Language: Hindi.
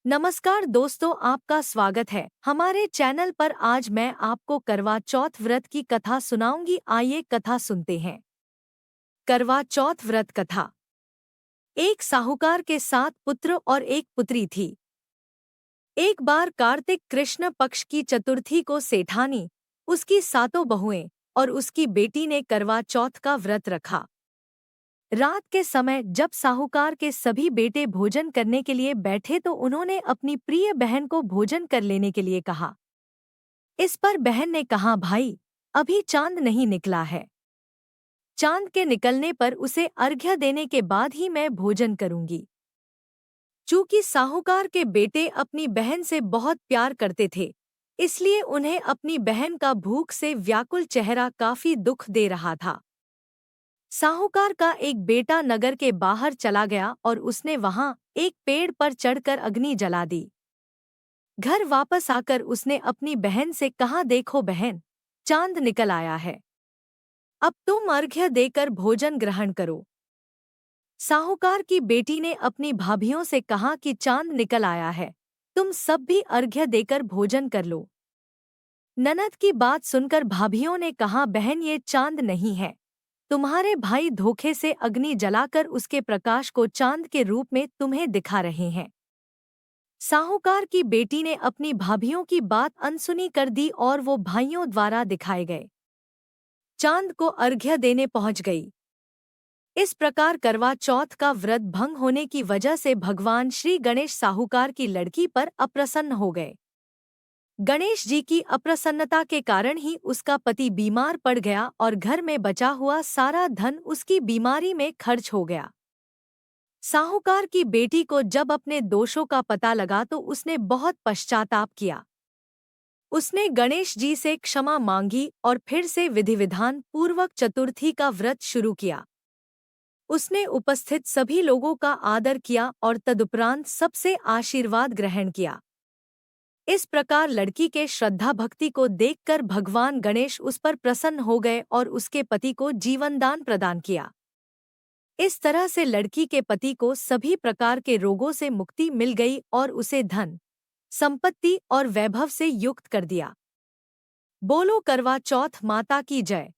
नमस्कार दोस्तों, आपका स्वागत है हमारे चैनल पर। आज मैं आपको करवा चौथ व्रत की कथा सुनाऊंगी। आइए कथा सुनते हैं। करवा चौथ व्रत कथा। एक साहूकार के 7 पुत्र और एक पुत्री थी। एक बार कार्तिक कृष्ण पक्ष की चतुर्थी को सेठानी, उसकी 7 बहुएं और उसकी बेटी ने करवा चौथ का व्रत रखा। रात के समय जब साहूकार के सभी बेटे भोजन करने के लिए बैठे तो उन्होंने अपनी प्रिय बहन को भोजन कर लेने के लिए कहा। इस पर बहन ने कहा, भाई, अभी चांद नहीं निकला है। चांद के निकलने पर उसे अर्घ्य देने के बाद ही मैं भोजन करूंगी। चूंकि साहूकार के बेटे अपनी बहन से बहुत प्यार करते थे, इसलिए उन्हें अपनी बहन का भूख से व्याकुल चेहरा काफी दुख दे रहा था। साहूकार का एक बेटा नगर के बाहर चला गया और उसने वहां एक पेड़ पर चढ़कर अग्नि जला दी। घर वापस आकर उसने अपनी बहन से कहा, देखो बहन, चांद निकल आया है। अब तुम अर्घ्य देकर भोजन ग्रहण करो। साहूकार की बेटी ने अपनी भाभियों से कहा कि चांद निकल आया है, तुम सब भी अर्घ्य देकर भोजन कर लो। ननद की बात सुनकर भाभियों ने कहा, बहन, ये चांद नहीं है। तुम्हारे भाई धोखे से अग्नि जलाकर उसके प्रकाश को चांद के रूप में तुम्हें दिखा रहे हैं। साहूकार की बेटी ने अपनी भाभियों की बात अनसुनी कर दी और वो भाइयों द्वारा दिखाए गए चांद को अर्घ्य देने पहुंच गई। इस प्रकार करवा चौथ का व्रत भंग होने की वजह से भगवान श्री गणेश साहूकार की लड़की पर अप्रसन्न हो गए। गणेश जी की अप्रसन्नता के कारण ही उसका पति बीमार पड़ गया और घर में बचा हुआ सारा धन उसकी बीमारी में खर्च हो गया। साहूकार की बेटी को जब अपने दोषों का पता लगा तो उसने बहुत पश्चाताप किया। उसने गणेश जी से क्षमा मांगी और फिर से विधि विधान पूर्वक चतुर्थी का व्रत शुरू किया। उसने उपस्थित सभी लोगों का आदर किया और तदुपरांत सबसे आशीर्वाद ग्रहण किया। इस प्रकार लड़की के श्रद्धा भक्ति को देखकर भगवान गणेश उस पर प्रसन्न हो गए और उसके पति को जीवनदान प्रदान किया। इस तरह से लड़की के पति को सभी प्रकार के रोगों से मुक्ति मिल गई और उसे धन, संपत्ति और वैभव से युक्त कर दिया। बोलो करवा चौथ माता की जय।